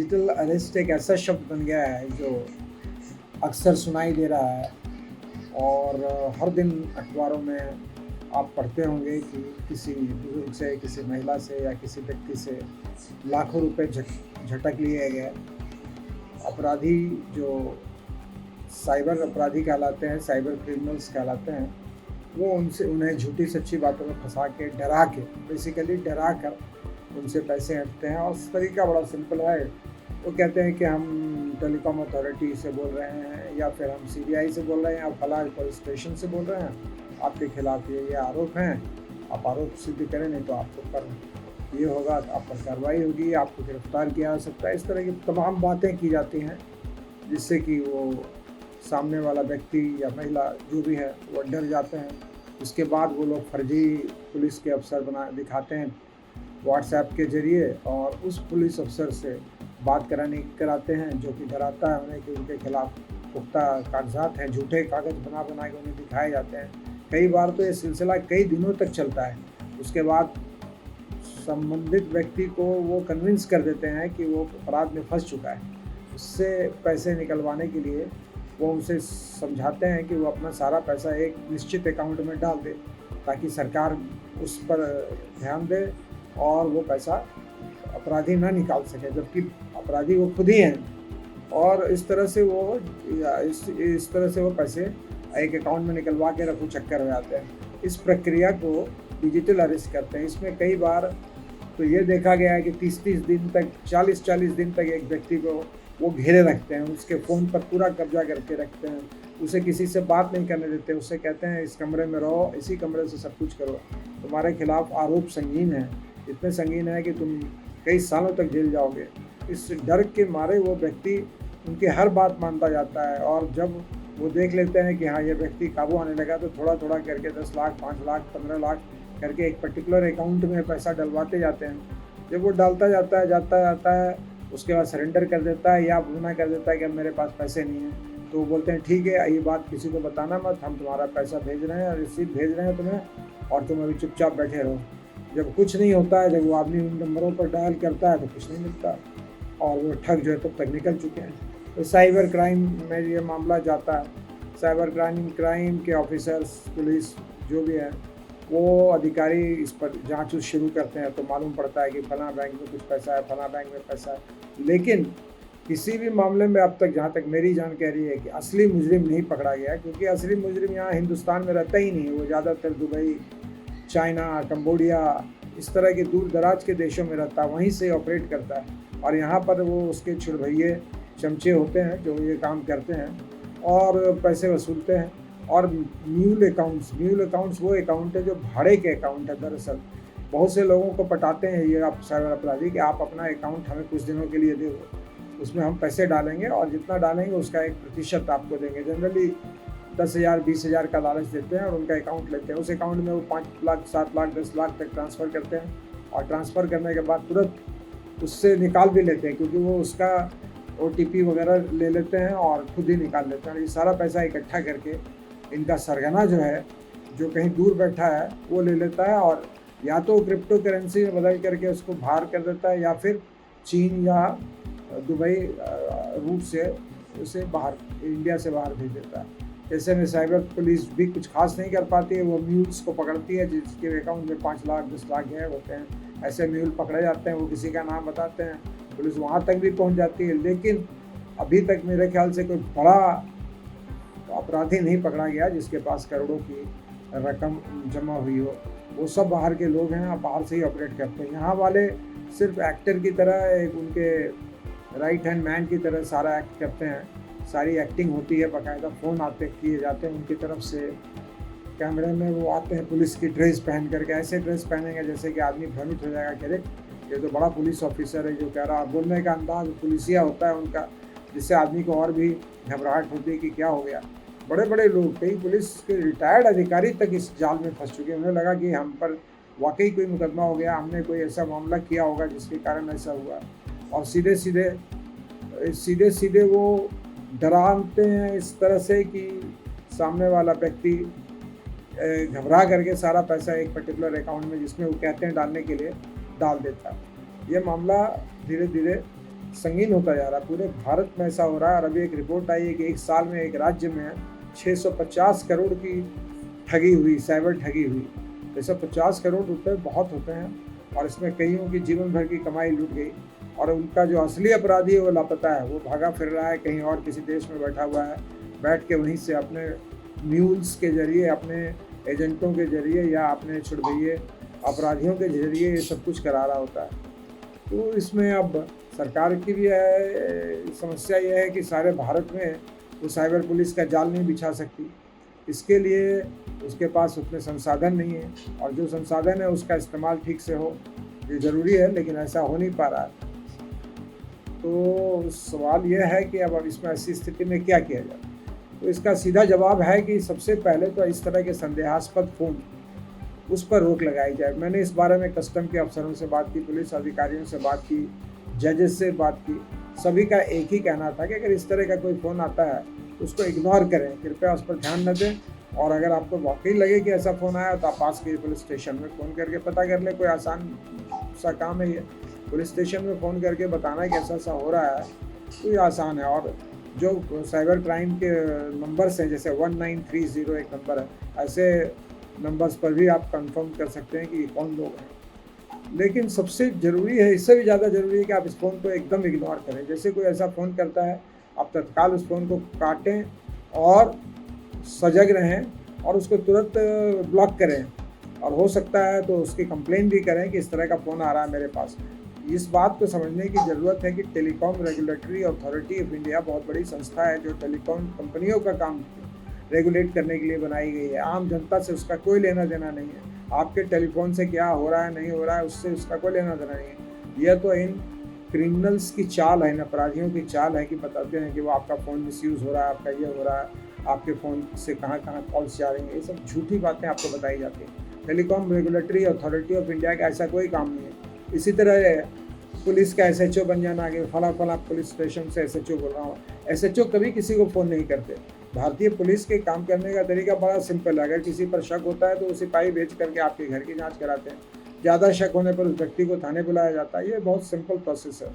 Digital arrest एक ऐसा शब्द बन गया है जो अक्सर सुनाई दे रहा है और हर दिन अखबारों में आप पढ़ते होंगे कि किसी बुजुर्ग से, किसी महिला से या किसी व्यक्ति से लाखों रुपए झटक लिए गए। अपराधी जो साइबर अपराधी कहलाते हैं, साइबर क्रिमिनल्स कहलाते हैं, वो उन्हें झूठी सच्ची बातों में फंसा के, डरा के, बेसिकली डरा कर उनसे पैसे हटते हैं। और तरीका बड़ा सिंपल है। वो कहते हैं कि हम टेलीकॉम अथॉरिटी से बोल रहे हैं या फिर हम सीबीआई से बोल रहे हैं या फला पुलिस स्टेशन से बोल रहे हैं, आपके खिलाफ ये आरोप हैं, आप आरोप सिद्ध करें, नहीं तो आपको पर ये होगा, आप पर कार्रवाई होगी, आपको गिरफ्तार किया जा सकता है। इस तरह की तमाम बातें की जाती हैं जिससे कि वो सामने वाला व्यक्ति या महिला जो भी है वो डर जाते हैं। उसके बाद वो लोग फर्जी पुलिस के अफसर दिखाते हैं व्हाट्सएप के ज़रिए और उस पुलिस अफसर से बात कराते हैं जो कि डराता है उन्हें कि उनके खिलाफ पुख्ता कागजात हैं, झूठे कागज़ बना के उन्हें दिखाए जाते हैं। कई बार तो ये सिलसिला कई दिनों तक चलता है। उसके बाद संबंधित व्यक्ति को वो कन्विंस कर देते हैं कि वो अपराध में फंस चुका है। उससे पैसे निकलवाने के लिए वो उनसे समझाते हैं कि वो अपना सारा पैसा एक निश्चित अकाउंट में डाल दे ताकि सरकार उस पर ध्यान दे और वो पैसा अपराधी ना निकाल सके, जबकि अपराधी वो खुद ही हैं। और इस तरह से वो पैसे एक अकाउंट में निकलवा के रफू चक्कर हो जाते हैं। इस प्रक्रिया को डिजिटल अरेस्ट करते हैं। इसमें कई बार तो ये देखा गया है कि 30-30 दिन तक, 40-40 दिन तक एक व्यक्ति को वो घेरे रखते हैं, उसके फ़ोन पर पूरा कब्जा करके रखते हैं, उसे किसी से बात नहीं करने देते, उससे कहते हैं इस कमरे में रहो, इसी कमरे से सब कुछ करो, तुम्हारे खिलाफ आरोप संगीन है, इतने संगीन है कि तुम कई सालों तक जेल जाओगे। इस डर के मारे वो व्यक्ति उनकी हर बात मानता जाता है और जब वो देख लेते हैं कि हाँ ये व्यक्ति काबू आने लगा तो थोड़ा थोड़ा करके 10 लाख, 5 लाख, 15 लाख करके एक पर्टिकुलर अकाउंट में पैसा डलवाते जाते हैं। जब वो डालता जाता है उसके बाद सरेंडर कर देता है या मना कर देता है कि अब मेरे पास पैसे नहीं हैं, तो वो बोलते हैं ठीक है, ये बात किसी को बताना मत, हम तुम्हारा पैसा भेज रहे हैं, रिसीट भेज रहे हैं तुम्हें और तुम अभी चुपचाप बैठे रहो। जब कुछ नहीं होता है, जब वो आदमी उन नंबरों पर डायल करता है तो कुछ नहीं मिलता और वो ठग जो है तब तक निकल चुके हैं। तो साइबर क्राइम में ये मामला जाता है। साइबर क्राइम के ऑफिसर्स, पुलिस जो भी है, वो अधिकारी इस पर जांच शुरू करते हैं तो मालूम पड़ता है कि फलां बैंक में कुछ पैसा है, फलां बैंक में पैसा है। लेकिन किसी भी मामले में अब तक, जहाँ तक मेरी जानकारी है, कि असली मुजरिम नहीं पकड़ा गया, क्योंकि असली मुजरिम यहाँ हिंदुस्तान में रहता ही नहीं है। वो ज़्यादातर दुबई, चाइना, कंबोडिया, इस तरह के दूर दराज के देशों में रहता है, वहीं से ऑपरेट करता है और यहाँ पर वो उसके छुड़भैये चमचे होते हैं जो ये काम करते हैं और पैसे वसूलते हैं। और म्यूल अकाउंट्स वो अकाउंट है जो भाड़े के अकाउंट है। दरअसल बहुत से लोगों को पटाते हैं ये आप साइबर अपराधी कि आप अपना अकाउंट हमें कुछ दिनों के लिए दे दो, उसमें हम पैसे डालेंगे और जितना डालेंगे उसका एक प्रतिशत आपको देंगे। जनरली 10,000, 20,000 का लालच देते हैं और उनका अकाउंट लेते हैं। उस अकाउंट में वो 5 लाख, 7 लाख, 10 लाख तक ट्रांसफ़र करते हैं और ट्रांसफ़र करने के बाद तुरंत उससे निकाल भी लेते हैं, क्योंकि वो उसका OTP वगैरह ले लेते हैं और खुद ही निकाल लेते हैं। ये सारा पैसा इकट्ठा करके इनका सरगना जो है, जो कहीं दूर बैठा है, वो ले लेता है और या तो क्रिप्टो करेंसी में बदल करके उसको बाहर कर देता है या फिर चीन या दुबई रूट से उसे बाहर, इंडिया से बाहर भेज देता है। ऐसे में साइबर पुलिस भी कुछ खास नहीं कर पाती है। वो म्यूल्स को पकड़ती है जिसके अकाउंट में 5 लाख, 10 लाख गए होते हैं। ऐसे म्यूल पकड़े जाते हैं, वो किसी का नाम बताते हैं, पुलिस वहाँ तक भी पहुँच जाती है। लेकिन अभी तक मेरे ख्याल से कोई बड़ा अपराधी नहीं पकड़ा गया जिसके पास करोड़ों की रकम जमा हुई हो। वो सब बाहर के लोग हैं, आप बाहर से ही ऑपरेट करते हैं। यहाँ वाले सिर्फ एक्टर की तरह, एक उनके राइट हैंड मैन की तरह सारा एक्ट करते हैं, सारी एक्टिंग होती है, बाकायदा फ़ोन किए जाते हैं उनकी तरफ से, कैमरे में वो आते हैं पुलिस की ड्रेस पहन करके। ऐसे ड्रेस पहनेंगे जैसे कि आदमी भ्रमित हो जाएगा कि अरे ये तो बड़ा पुलिस ऑफिसर है जो कह रहा है। बोलने का अंदाज पुलिसिया होता है उनका, जिससे आदमी को और भी घबराहट होती है कि क्या हो गया। बड़े बड़े लोग, कई पुलिस के रिटायर्ड अधिकारी तक इस जाल में फंस चुके हैं। उन्हें लगा कि हम पर वाकई कोई मुकदमा हो गया, हमने कोई ऐसा मामला किया होगा जिसके कारण ऐसा हुआ, और सीधे सीधे वो डराते हैं इस तरह से कि सामने वाला व्यक्ति घबरा करके सारा पैसा एक पर्टिकुलर अकाउंट में, जिसमें वो कहते हैं डालने के लिए, डाल देता है। ये मामला धीरे धीरे संगीन होता जा रहा है। पूरे भारत में ऐसा हो रहा है और अभी एक रिपोर्ट आई है कि एक साल में एक राज्य में 650 करोड़ की ठगी हुई, साइबर ठगी हुई। 650 करोड़ रुपए बहुत होते हैं और इसमें कईयों की जीवन भर की कमाई लूट गई और उनका जो असली अपराधी है वो लापता है, वो भागा फिर रहा है कहीं और किसी देश में बैठा हुआ है, बैठ के वहीं से अपने म्यूल्स के जरिए, अपने एजेंटों के जरिए या अपने छुड़भैये अपराधियों के जरिए ये सब कुछ करा रहा होता है। तो इसमें अब सरकार की भी समस्या यह है कि सारे भारत में वो साइबर पुलिस का जाल नहीं बिछा सकती। इसके लिए उसके पास उतने संसाधन नहीं है और जो संसाधन है उसका इस्तेमाल ठीक से हो, ये ज़रूरी है, लेकिन ऐसा हो नहीं पा रहा है। तो सवाल यह है कि अब इसमें ऐसी स्थिति में क्या किया जाए। तो इसका सीधा जवाब है कि सबसे पहले तो इस तरह के संदेहास्पद फ़ोन, उस पर रोक लगाई जाए। मैंने इस बारे में कस्टम के अफसरों से बात की, पुलिस अधिकारियों से बात की, जजेस से बात की। सभी का एक ही कहना था कि अगर इस तरह का कोई फ़ोन आता है उसको इग्नोर करें, कृपया उस पर ध्यान न दें। और अगर आपको वाकई लगे कि ऐसा फ़ोन आया तो आप पास के पुलिस स्टेशन में फ़ोन करके पता कर लें। कोई आसान सा काम है ये, पुलिस स्टेशन में फ़ोन करके बताना है कि ऐसा ऐसा हो रहा है, तो ये आसान है। और जो साइबर क्राइम के नंबर्स हैं, जैसे 1930 एक नंबर है, ऐसे नंबर्स पर भी आप कंफर्म कर सकते हैं कि कौन लोग हैं। लेकिन सबसे ज़रूरी है, इससे भी ज़्यादा ज़रूरी है कि आप इस फ़ोन को एकदम इग्नोर करें। जैसे कोई ऐसा फ़ोन करता है, आप तत्काल उस फ़ोन को काटें और सजग रहें और उसको तुरंत ब्लॉक करें। और हो सकता है तो उसकी कंप्लेन भी करें कि इस तरह का फ़ोन आ रहा है मेरे पास। इस बात को समझने की ज़रूरत है कि telecom regulatory authority of India बहुत बड़ी संस्था है जो टेलीकॉम कंपनियों का काम रेगुलेट करने के लिए बनाई गई है। आम जनता से उसका कोई लेना देना नहीं है। आपके टेलीफोन से क्या हो रहा है नहीं हो रहा है उससे उसका कोई लेना देना नहीं है। यह तो इन क्रिमिनल्स की चाल है, इन अपराधियों की चाल है कि बताते हैं कि वो आपका फ़ोन मिसयूज़ हो रहा है, आपका ये हो रहा है, आपके फ़ोन से कहाँ कहाँ कॉल्स जा रही हैं। ये सब झूठी बातें आपको बताई जाती हैं। Telecom regulatory authority of India का ऐसा कोई काम नहीं है। इसी तरह पुलिस का SHO बन जाना कि फला पुलिस स्टेशन से SHO बोल रहा हूँ, SHO कभी किसी को फ़ोन नहीं करते। भारतीय पुलिस के काम करने का तरीका बड़ा सिंपल है। अगर किसी पर शक होता है तो वो सिपाही भेज करके आपके घर की जांच कराते हैं। ज़्यादा शक होने पर उस व्यक्ति को थाने बुलाया जाता है। ये बहुत सिंपल प्रोसेस है।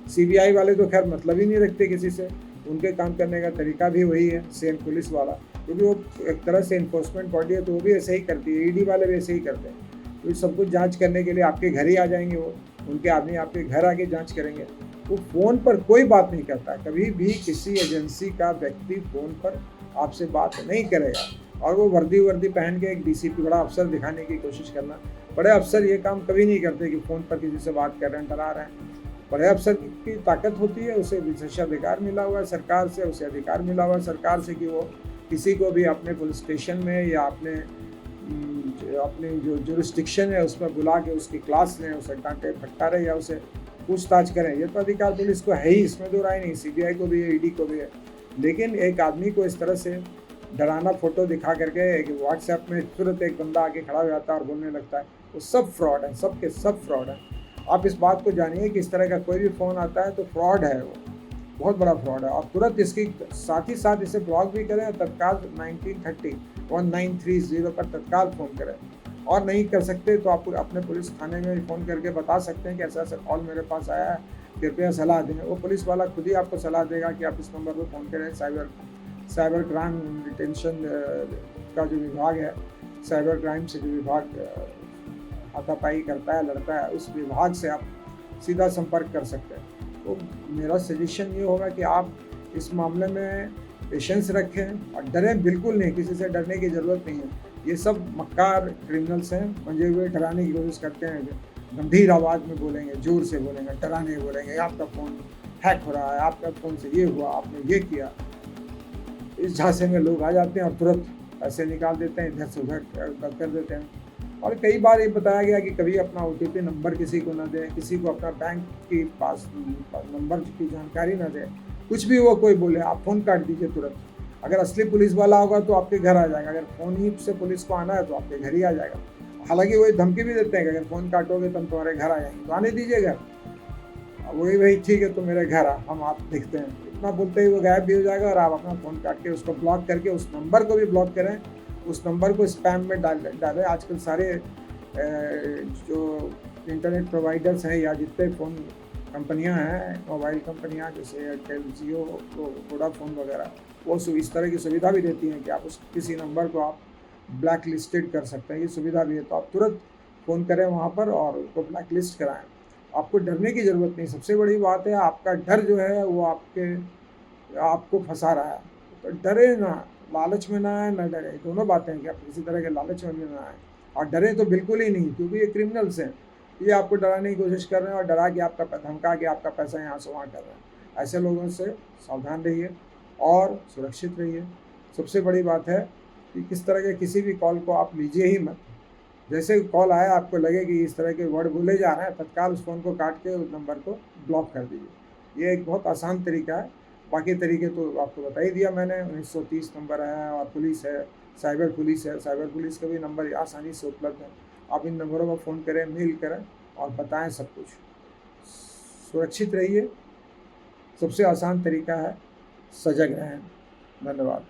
CBI वाले तो खैर मतलब ही नहीं रखते किसी से, उनके काम करने का तरीका भी वही है सेम पुलिस वाला, क्योंकि वो एक तरह से इन्फोर्समेंट बॉडी है तो वो भी ऐसे ही करती है। ED वाले भी ऐसे ही करते हैं। तो सब कुछ जांच करने के लिए आपके घर ही आ जाएंगे, वो उनके आदमी आपके घर आके जांच करेंगे। वो फ़ोन पर कोई बात नहीं करता। कभी भी किसी एजेंसी का व्यक्ति फ़ोन पर आपसे बात नहीं करेगा। और वो वर्दी पहन के एक DCP बड़ा अफसर दिखाने की कोशिश करना, बड़े अफसर ये काम कभी नहीं करते कि फ़ोन पर किसी से बात कर रहे हैं, डरा रहे हैं। बड़े अफसर की ताकत होती है, उसे विशेषाधिकार मिला हुआ है सरकार से, उसे अधिकार मिला हुआ है सरकार से कि वो किसी को भी अपने पुलिस स्टेशन में या अपने जो जुरिस्डिक्शन है उसमें बुला के उसकी क्लास लें, उसे डांटे फटकारें या उसे पूछताछ करें। ये तो अधिकार पुलिस को है ही, इसमें दो राय नहीं। CBI को भी है, ED को भी है। लेकिन एक आदमी को इस तरह से डराना फ़ोटो दिखा करके WhatsApp में तुरंत एक बंदा आके खड़ा हो जाता है और बोलने लगता है, वो सब फ्रॉड है, सब के सब फ्रॉड है। आप इस बात को जानिए कि इस तरह का कोई भी फ़ोन आता है तो फ्रॉड है, वो बहुत बड़ा फ्रॉड है। और तुरंत इसकी साथ ही साथ इसे ब्लॉक भी करें, तत्काल 1930 पर तत्काल फ़ोन करें। और नहीं कर सकते तो आप अपने पुलिस थाने में फ़ोन करके बता सकते हैं कि ऐसा ऐसा कॉल मेरे पास आया है, कृपया सलाह दें। वो पुलिस वाला खुद ही आपको सलाह देगा कि आप इस नंबर पर फ़ोन करें। साइबर क्राइम डिटेंशन का जो विभाग है, साइबर क्राइम से जो विभाग हाथापाई करता है, लड़ता है, उस विभाग से आप सीधा संपर्क कर सकते हैं। तो मेरा सजेशन ये होगा कि आप इस मामले में पेशेंस रखें और डरें बिल्कुल नहीं, किसी से डरने की ज़रूरत नहीं है। ये सब मक्कार क्रिमिनल्स हैं, मंजे हुए डराने की कोशिश करते हैं, गंभीर आवाज़ में बोलेंगे, जोर से बोलेंगे, डराने बोलेंगे, आपका फ़ोन हैक हो रहा है, आपका फ़ोन से ये हुआ, आपने ये किया। इस झांसे में लोग आ जाते हैं और तुरंत पैसे निकाल देते हैं, इधर से उधर कर देते हैं। और कई बार ये बताया गया कि कभी अपना OTP नंबर किसी को न दें, किसी को अपना बैंक की पास नंबर की जानकारी न दें। कुछ भी वो कोई बोले, आप फ़ोन काट दीजिए तुरंत। अगर असली पुलिस वाला होगा तो आपके घर आ जाएगा, अगर फ़ोन ही से पुलिस को आना है तो आपके घर ही आ जाएगा। हालांकि वही धमकी भी देते हैं कि अगर फ़ोन काटोगे तो हम तुम्हारे घर आ जाएंगे, तो आने दीजिए घर। वही भाई ठीक है, तो मेरे घर आ, हम आप देखते हैं, इतना बोलते ही वो गायब भी हो जाएगा। और आप अपना फ़ोन काट के उसको ब्लॉक करके उस नंबर को भी ब्लॉक करें, उस नंबर को स्पैम में डालें। आजकल सारे जो इंटरनेट प्रोवाइडर्स हैं या जितने फ़ोन कंपनियां हैं, मोबाइल कंपनियां जैसे एयरटेल, जियो, वोडाफोन वगैरह, वो इस तरह की सुविधा भी देती हैं कि आप उस किसी नंबर को आप ब्लैक लिस्टेड कर सकते हैं। ये सुविधा भी है, तो आप तुरंत फ़ोन करें वहाँ पर और उसको ब्लैक लिस्ट कराएँ। आपको डरने की ज़रूरत नहीं, सबसे बड़ी बात है आपका डर जो है वो आपको फँसा रहा है। तो डरे ना, लालच में ना आएँ, ना डरें, दोनों बातें हैं कि आप किसी तरह के लालच में भी ना आएँ और डरें तो बिल्कुल ही नहीं, क्योंकि ये क्रिमिनल्स हैं। ये आपको डराने की कोशिश कर रहे हैं और डरा के धमका के आपका पैसा यहाँ से वहाँ कर रहे हैं। ऐसे लोगों से सावधान रहिए और सुरक्षित रहिए। सबसे बड़ी बात है कि किस तरह के किसी भी कॉल को आप लीजिए ही मत। जैसे कॉल आया आपको लगे कि इस तरह के वर्ड बोले जा रहे हैं, तत्काल उस फ़ोन को काट के उस नंबर को ब्लॉक कर दीजिए। ये एक बहुत आसान तरीका है। बाकी तरीके तो आपको बता ही दिया मैंने, 1930 नंबर है और पुलिस है, साइबर पुलिस है, साइबर पुलिस का भी नंबर आसानी से उपलब्ध है। आप इन नंबरों पर फ़ोन करें, मेल करें और बताएँ सब कुछ। सुरक्षित रहिए, सबसे आसान तरीका है, सजग रहें। धन्यवाद।